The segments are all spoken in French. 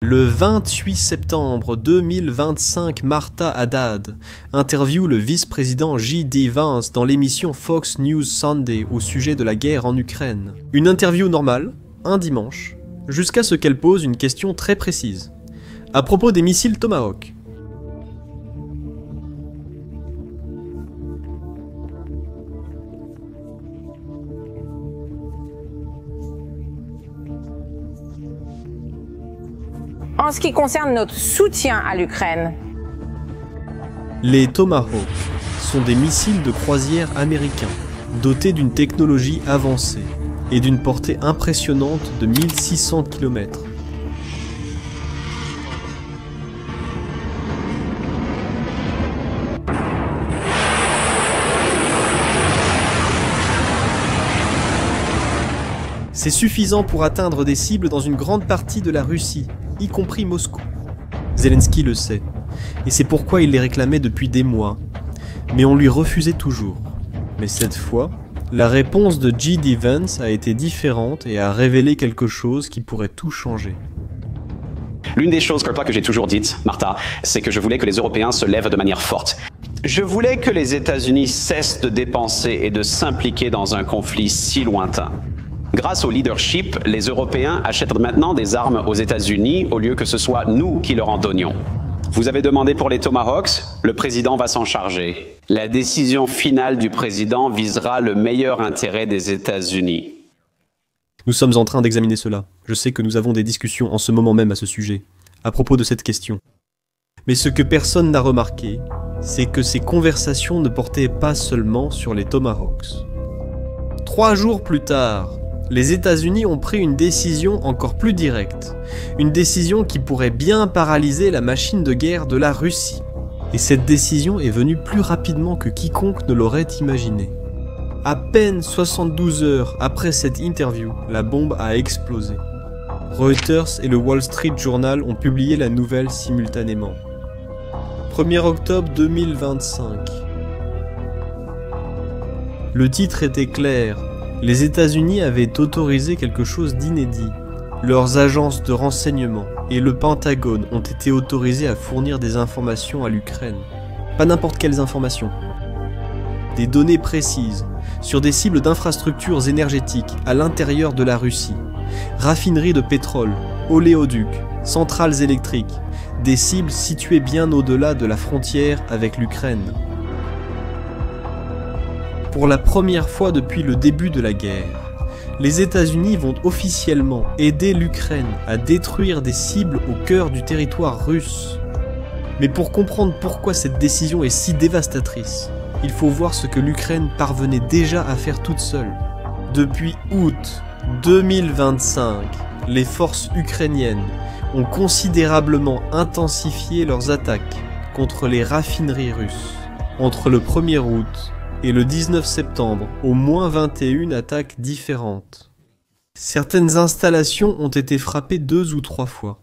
Le 28 septembre 2025, Martha Haddad interviewe le vice-président J.D. Vance dans l'émission Fox News Sunday au sujet de la guerre en Ukraine. Une interview normale, un dimanche, jusqu'à ce qu'elle pose une question très précise, à propos des missiles Tomahawk. En ce qui concerne notre soutien à l'Ukraine, les Tomahawk sont des missiles de croisière américains, dotés d'une technologie avancée et d'une portée impressionnante de 1600 km. C'est suffisant pour atteindre des cibles dans une grande partie de la Russie, y compris Moscou. Zelensky le sait, et c'est pourquoi il les réclamait depuis des mois, mais on lui refusait toujours. Mais cette fois, la réponse de J.D. Vance a été différente et a révélé quelque chose qui pourrait tout changer. L'une des choses que j'ai toujours dites, Martha, c'est que je voulais que les Européens se lèvent de manière forte. Je voulais que les États-Unis cessent de dépenser et de s'impliquer dans un conflit si lointain. Grâce au leadership, les Européens achètent maintenant des armes aux États-Unis au lieu que ce soit nous qui leur en donnions. Vous avez demandé pour les Tomahawks, le président va s'en charger. La décision finale du président visera le meilleur intérêt des États-Unis. Nous sommes en train d'examiner cela. Je sais que nous avons des discussions en ce moment même à ce sujet, à propos de cette question. Mais ce que personne n'a remarqué, c'est que ces conversations ne portaient pas seulement sur les Tomahawks. 3 jours plus tard, les États-Unis ont pris une décision encore plus directe, une décision qui pourrait bien paralyser la machine de guerre de la Russie. Et cette décision est venue plus rapidement que quiconque ne l'aurait imaginé. À peine 72 heures après cette interview, la bombe a explosé. Reuters et le Wall Street Journal ont publié la nouvelle simultanément. 1er octobre 2025. Le titre était clair. Les États-Unis avaient autorisé quelque chose d'inédit. Leurs agences de renseignement et le Pentagone ont été autorisés à fournir des informations à l'Ukraine. Pas n'importe quelles informations. Des données précises sur des cibles d'infrastructures énergétiques à l'intérieur de la Russie. Raffineries de pétrole, oléoducs, centrales électriques. Des cibles situées bien au-delà de la frontière avec l'Ukraine. Pour la première fois depuis le début de la guerre, les États-Unis vont officiellement aider l'Ukraine à détruire des cibles au cœur du territoire russe. Mais pour comprendre pourquoi cette décision est si dévastatrice, il faut voir ce que l'Ukraine parvenait déjà à faire toute seule. Depuis août 2025, les forces ukrainiennes ont considérablement intensifié leurs attaques contre les raffineries russes. Entre le 1er août et le 19 septembre, au moins 21 attaques différentes. Certaines installations ont été frappées 2 ou 3 fois.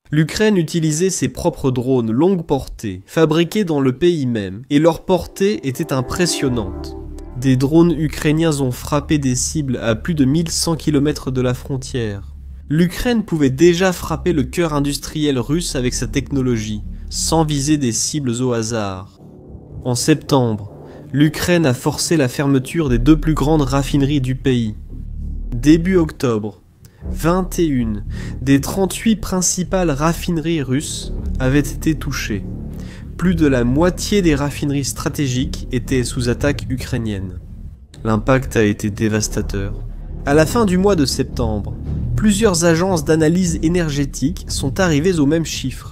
L'Ukraine utilisait ses propres drones longue portée, fabriqués dans le pays même, et leur portée était impressionnante. Des drones ukrainiens ont frappé des cibles à plus de 1100 km de la frontière. L'Ukraine pouvait déjà frapper le cœur industriel russe avec sa technologie, sans viser des cibles au hasard. En septembre, l'Ukraine a forcé la fermeture des 2 plus grandes raffineries du pays. Début octobre, 21 des 38 principales raffineries russes avaient été touchées. Plus de la moitié des raffineries stratégiques étaient sous attaque ukrainienne. L'impact a été dévastateur. À la fin du mois de septembre, plusieurs agences d'analyse énergétique sont arrivées au même chiffre.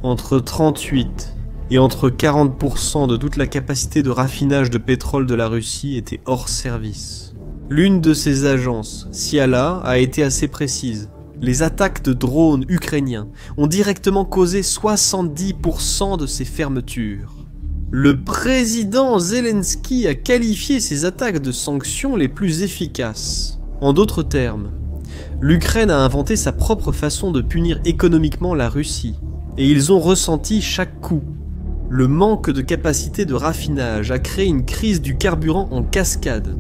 Entre 38 et entre 40% de toute la capacité de raffinage de pétrole de la Russie était hors service. L'une de ces agences, Ciala, a été assez précise. Les attaques de drones ukrainiens ont directement causé 70% de ces fermetures. Le président Zelensky a qualifié ces attaques de sanctions les plus efficaces. En d'autres termes, l'Ukraine a inventé sa propre façon de punir économiquement la Russie. Et ils ont ressenti chaque coup. Le manque de capacité de raffinage a créé une crise du carburant en cascade.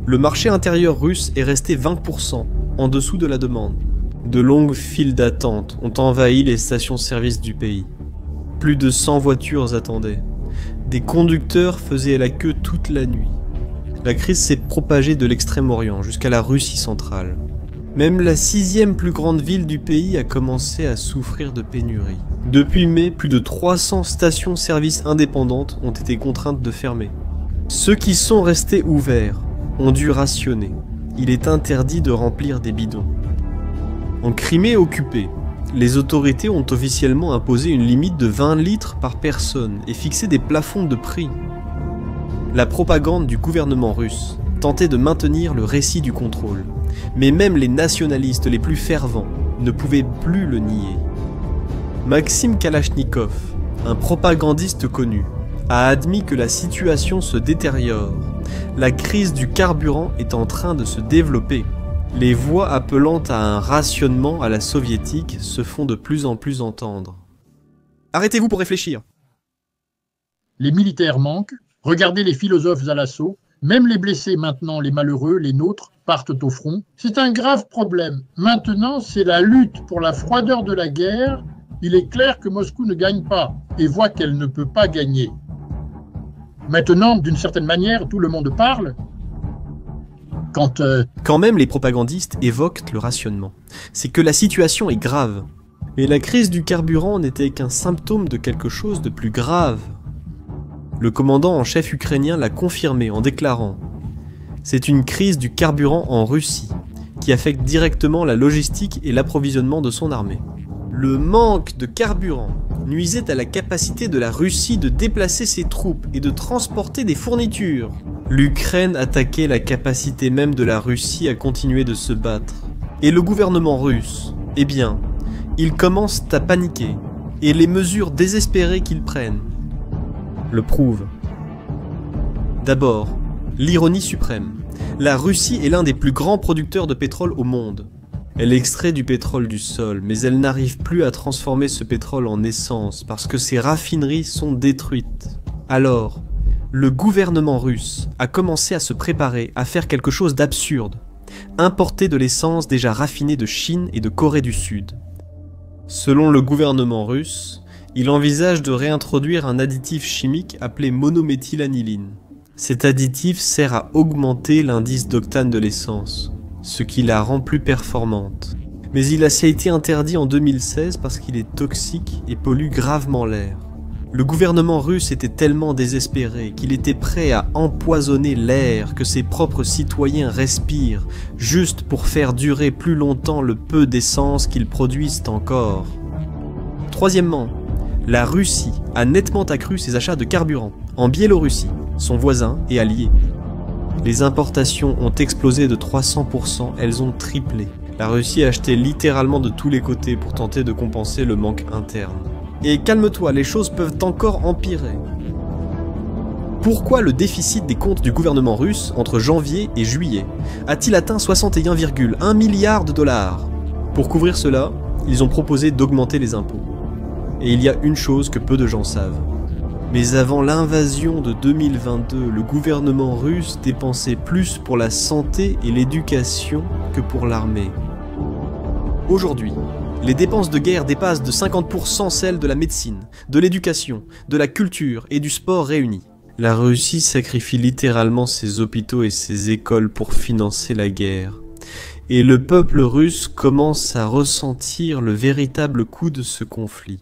Le marché intérieur russe est resté 20% en dessous de la demande. De longues files d'attente ont envahi les stations-service du pays. Plus de 100 voitures attendaient. Des conducteurs faisaient la queue toute la nuit. La crise s'est propagée de l'Extrême-Orient jusqu'à la Russie centrale. Même la 6e plus grande ville du pays a commencé à souffrir de pénurie. Depuis mai, plus de 300 stations-service indépendantes ont été contraintes de fermer. Ceux qui sont restés ouverts ont dû rationner. Il est interdit de remplir des bidons. En Crimée occupée, les autorités ont officiellement imposé une limite de 20 litres par personne et fixé des plafonds de prix. La propagande du gouvernement russe tentait de maintenir le récit du contrôle, mais même les nationalistes les plus fervents ne pouvaient plus le nier. Maxime Kalachnikov, un propagandiste connu, a admis que la situation se détériore. La crise du carburant est en train de se développer. Les voix appelant à un rationnement à la soviétique se font de plus en plus entendre. Arrêtez-vous pour réfléchir. Les militaires manquent, regardez les philosophes à l'assaut, même les blessés maintenant, les malheureux, les nôtres, partent au front. C'est un grave problème. Maintenant, c'est la lutte pour la froideur de la guerre. Il est clair que Moscou ne gagne pas et voit qu'elle ne peut pas gagner. Maintenant, d'une certaine manière, tout le monde parle. Quand même les propagandistes évoquent le rationnement, c'est que la situation est grave. Et la crise du carburant n'était qu'un symptôme de quelque chose de plus grave. Le commandant en chef ukrainien l'a confirmé en déclarant « C'est une crise du carburant en Russie, qui affecte directement la logistique et l'approvisionnement de son armée. » Le manque de carburant nuisait à la capacité de la Russie de déplacer ses troupes et de transporter des fournitures. L'Ukraine attaquait la capacité même de la Russie à continuer de se battre. Et le gouvernement russe, eh bien, ils commencent à paniquer, et les mesures désespérées qu'ils prennent le prouvent. D'abord, l'ironie suprême. La Russie est l'un des plus grands producteurs de pétrole au monde. Elle extrait du pétrole du sol, mais elle n'arrive plus à transformer ce pétrole en essence parce que ses raffineries sont détruites. Alors, le gouvernement russe a commencé à se préparer à faire quelque chose d'absurde, importer de l'essence déjà raffinée de Chine et de Corée du Sud. Selon le gouvernement russe, il envisage de réintroduire un additif chimique appelé monométhylaniline. Cet additif sert à augmenter l'indice d'octane de l'essence, ce qui la rend plus performante. Mais il a été interdit en 2016 parce qu'il est toxique et pollue gravement l'air. Le gouvernement russe était tellement désespéré qu'il était prêt à empoisonner l'air que ses propres citoyens respirent, juste pour faire durer plus longtemps le peu d'essence qu'ils produisent encore. Troisièmement, la Russie a nettement accru ses achats de carburant en Biélorussie, son voisin et allié. Les importations ont explosé de 300%, elles ont triplé. La Russie a acheté littéralement de tous les côtés pour tenter de compenser le manque interne. Et calme-toi, les choses peuvent encore empirer. Pourquoi le déficit des comptes du gouvernement russe entre janvier et juillet a-t-il atteint 61,1 milliards de dollars? Pour couvrir cela, ils ont proposé d'augmenter les impôts. Et il y a une chose que peu de gens savent. Mais avant l'invasion de 2022, le gouvernement russe dépensait plus pour la santé et l'éducation que pour l'armée. Aujourd'hui, les dépenses de guerre dépassent de 50% celles de la médecine, de l'éducation, de la culture et du sport réunis. La Russie sacrifie littéralement ses hôpitaux et ses écoles pour financer la guerre. Et le peuple russe commence à ressentir le véritable coût de ce conflit.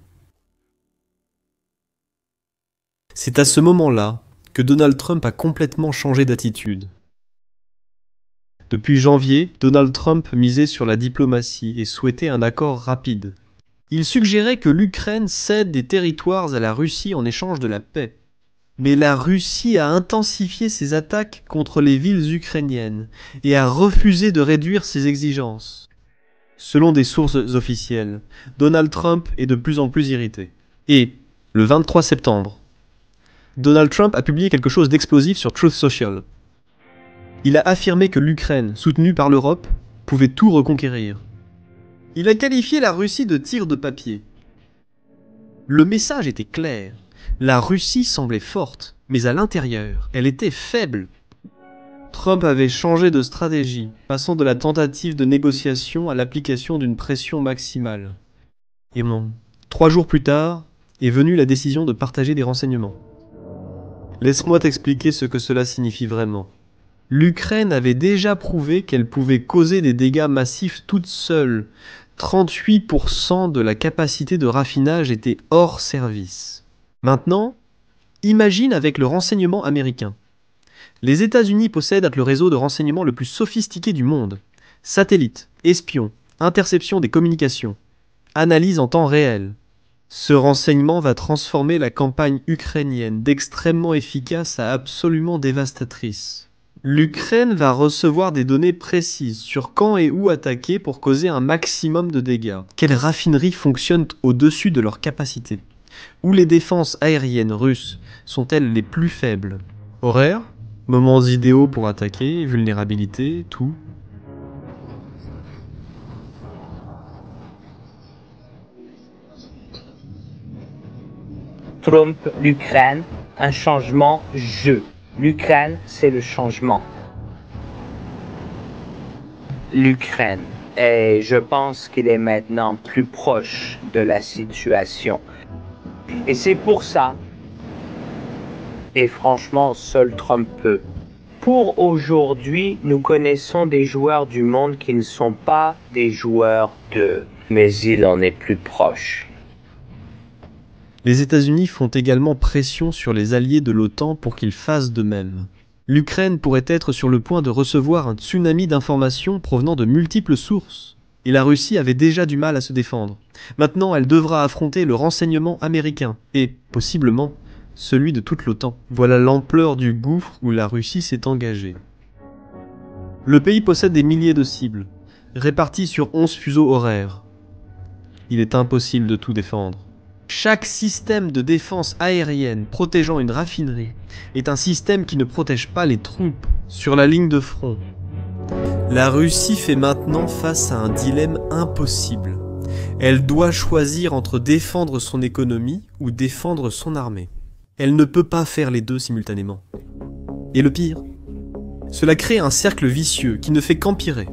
C'est à ce moment-là que Donald Trump a complètement changé d'attitude. Depuis janvier, Donald Trump misait sur la diplomatie et souhaitait un accord rapide. Il suggérait que l'Ukraine cède des territoires à la Russie en échange de la paix. Mais la Russie a intensifié ses attaques contre les villes ukrainiennes et a refusé de réduire ses exigences. Selon des sources officielles, Donald Trump est de plus en plus irrité. Et, le 23 septembre, Donald Trump a publié quelque chose d'explosif sur Truth Social. Il a affirmé que l'Ukraine, soutenue par l'Europe, pouvait tout reconquérir. Il a qualifié la Russie de tir de papier. Le message était clair. La Russie semblait forte, mais à l'intérieur, elle était faible. Trump avait changé de stratégie, passant de la tentative de négociation à l'application d'une pression maximale. Et non, 3 jours plus tard, est venue la décision de partager des renseignements. Laisse-moi t'expliquer ce que cela signifie vraiment. L'Ukraine avait déjà prouvé qu'elle pouvait causer des dégâts massifs toute seule. 38% de la capacité de raffinage était hors service. Maintenant, imagine avec le renseignement américain. Les États-Unis possèdent le réseau de renseignement le plus sophistiqué du monde. Satellites, espions, interception des communications, analyse en temps réel. Ce renseignement va transformer la campagne ukrainienne d'extrêmement efficace à absolument dévastatrice. L'Ukraine va recevoir des données précises sur quand et où attaquer pour causer un maximum de dégâts. Quelles raffineries fonctionnent au-dessus de leur capacité? Où les défenses aériennes russes sont-elles les plus faibles? Horaires, moments idéaux pour attaquer, vulnérabilité, tout. Trump, l'Ukraine, un changement, L'Ukraine, c'est le changement. L'Ukraine. Et je pense qu'il est maintenant plus proche de la situation. Et c'est pour ça. Et franchement, seul Trump peut. Pour aujourd'hui, nous connaissons des joueurs du monde qui ne sont pas des joueurs de... Mais il en est plus proche. Les États-Unis font également pression sur les alliés de l'OTAN pour qu'ils fassent de même. L'Ukraine pourrait être sur le point de recevoir un tsunami d'informations provenant de multiples sources. Et la Russie avait déjà du mal à se défendre. Maintenant, elle devra affronter le renseignement américain, et, possiblement, celui de toute l'OTAN. Voilà l'ampleur du gouffre où la Russie s'est engagée. Le pays possède des milliers de cibles, réparties sur 11 fuseaux horaires. Il est impossible de tout défendre. Chaque système de défense aérienne protégeant une raffinerie est un système qui ne protège pas les troupes sur la ligne de front. La Russie fait maintenant face à un dilemme impossible. Elle doit choisir entre défendre son économie ou défendre son armée. Elle ne peut pas faire les deux simultanément. Et le pire, cela crée un cercle vicieux qui ne fait qu'empirer.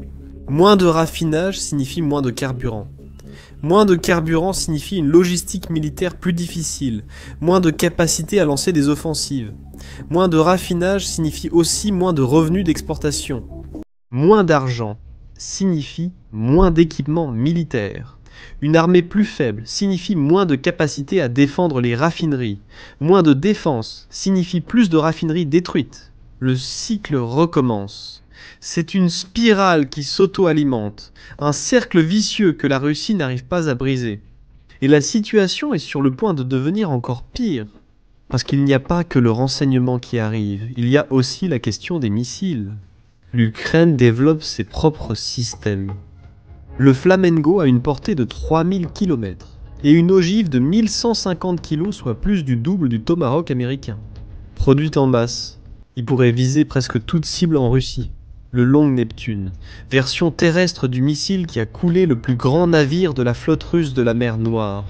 Moins de raffinage signifie moins de carburant. Moins de carburant signifie une logistique militaire plus difficile, moins de capacité à lancer des offensives. Moins de raffinage signifie aussi moins de revenus d'exportation. Moins d'argent signifie moins d'équipements militaires. Une armée plus faible signifie moins de capacité à défendre les raffineries. Moins de défense signifie plus de raffineries détruites. Le cycle recommence. C'est une spirale qui s'auto-alimente, un cercle vicieux que la Russie n'arrive pas à briser. Et la situation est sur le point de devenir encore pire. Parce qu'il n'y a pas que le renseignement qui arrive, il y a aussi la question des missiles. L'Ukraine développe ses propres systèmes. Le Flamengo a une portée de 3000 km et une ogive de 1150 kg, soit plus du double du Tomahawk américain. Produite en masse, il pourrait viser presque toute cible en Russie. Le Long Neptune, version terrestre du missile qui a coulé le plus grand navire de la flotte russe de la mer Noire,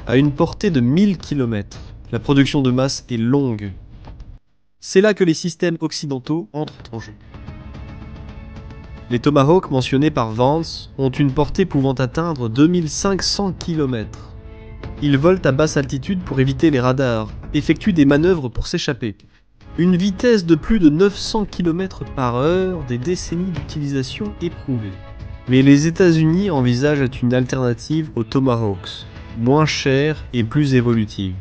a une portée de 1000 km. La production de masse est longue. C'est là que les systèmes occidentaux entrent en jeu. Les Tomahawks mentionnés par Vance ont une portée pouvant atteindre 2500 km. Ils volent à basse altitude pour éviter les radars, effectuent des manœuvres pour s'échapper. Une vitesse de plus de 900 km/h, des décennies d'utilisation éprouvées. Mais les États-Unis envisagent une alternative aux Tomahawks, moins chère et plus évolutive.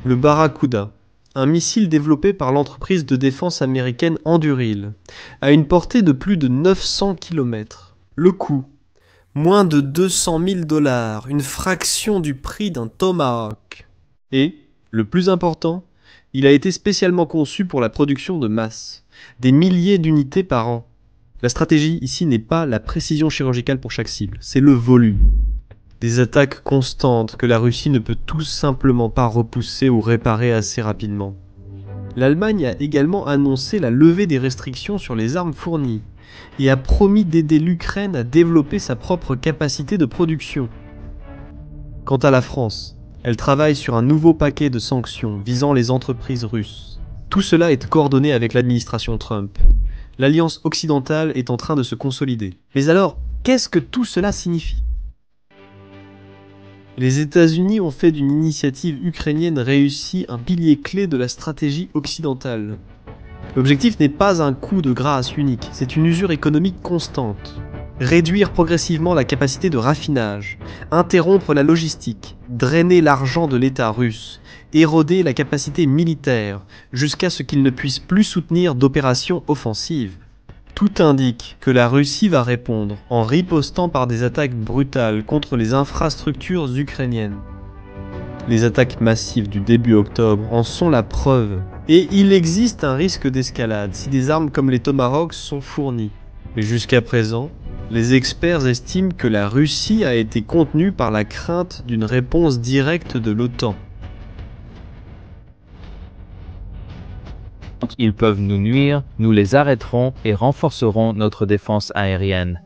Le Barracuda, un missile développé par l'entreprise de défense américaine Anduril, a une portée de plus de 900 km. Le coût, moins de 200 000 $, une fraction du prix d'un Tomahawk. Et, le plus important, il a été spécialement conçu pour la production de masse, des milliers d'unités par an. La stratégie ici n'est pas la précision chirurgicale pour chaque cible, c'est le volume. Des attaques constantes que la Russie ne peut tout simplement pas repousser ou réparer assez rapidement. L'Allemagne a également annoncé la levée des restrictions sur les armes fournies et a promis d'aider l'Ukraine à développer sa propre capacité de production. Quant à la France, elle travaille sur un nouveau paquet de sanctions visant les entreprises russes. Tout cela est coordonné avec l'administration Trump. L'alliance occidentale est en train de se consolider. Mais alors, qu'est-ce que tout cela signifie? Les États-Unis ont fait d'une initiative ukrainienne réussie un pilier clé de la stratégie occidentale. L'objectif n'est pas un coup de grâce unique, c'est une usure économique constante. Réduire progressivement la capacité de raffinage, interrompre la logistique, drainer l'argent de l'État russe, éroder la capacité militaire, jusqu'à ce qu'il ne puisse plus soutenir d'opérations offensives. Tout indique que la Russie va répondre en ripostant par des attaques brutales contre les infrastructures ukrainiennes. Les attaques massives du début octobre en sont la preuve, et il existe un risque d'escalade si des armes comme les Tomahawks sont fournies. Mais jusqu'à présent, les experts estiment que la Russie a été contenue par la crainte d'une réponse directe de l'OTAN. Quand ils peuvent nous nuire, nous les arrêterons et renforcerons notre défense aérienne.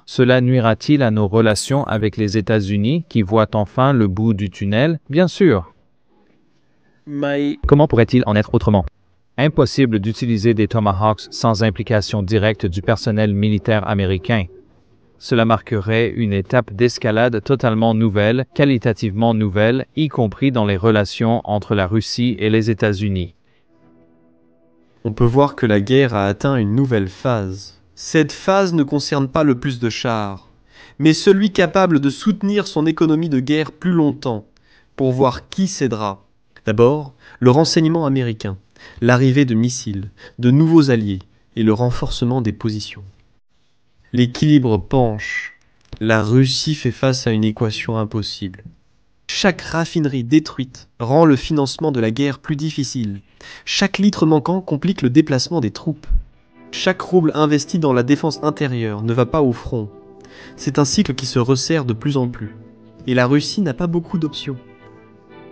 Cela nuira-t-il à nos relations avec les États-Unis qui voient enfin le bout du tunnel? Bien sûr. Comment pourrait-il en être autrement? Impossible d'utiliser des Tomahawks sans implication directe du personnel militaire américain. Cela marquerait une étape d'escalade totalement nouvelle, qualitativement nouvelle, y compris dans les relations entre la Russie et les États-Unis. On peut voir que la guerre a atteint une nouvelle phase. Cette phase ne concerne pas le plus de chars, mais celui capable de soutenir son économie de guerre plus longtemps, pour voir qui cédera. D'abord, le renseignement américain, l'arrivée de missiles, de nouveaux alliés et le renforcement des positions. L'équilibre penche. La Russie fait face à une équation impossible. Chaque raffinerie détruite rend le financement de la guerre plus difficile. Chaque litre manquant complique le déplacement des troupes. Chaque rouble investi dans la défense intérieure ne va pas au front. C'est un cycle qui se resserre de plus en plus. Et la Russie n'a pas beaucoup d'options.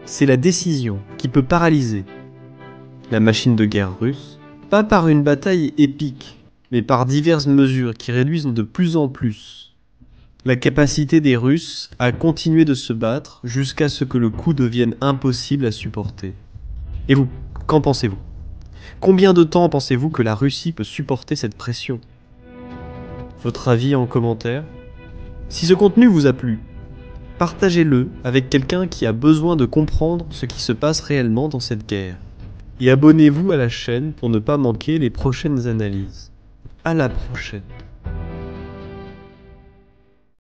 C'est la décision qui peut paralyser la machine de guerre russe, pas par une bataille épique, mais par diverses mesures qui réduisent de plus en plus la capacité des Russes à continuer de se battre jusqu'à ce que le coup devienne impossible à supporter. Et vous, qu'en pensez-vous? Combien de temps pensez-vous que la Russie peut supporter cette pression? Votre avis en commentaire? Si ce contenu vous a plu, partagez-le avec quelqu'un qui a besoin de comprendre ce qui se passe réellement dans cette guerre. Et abonnez-vous à la chaîne pour ne pas manquer les prochaines analyses. À la prochaine.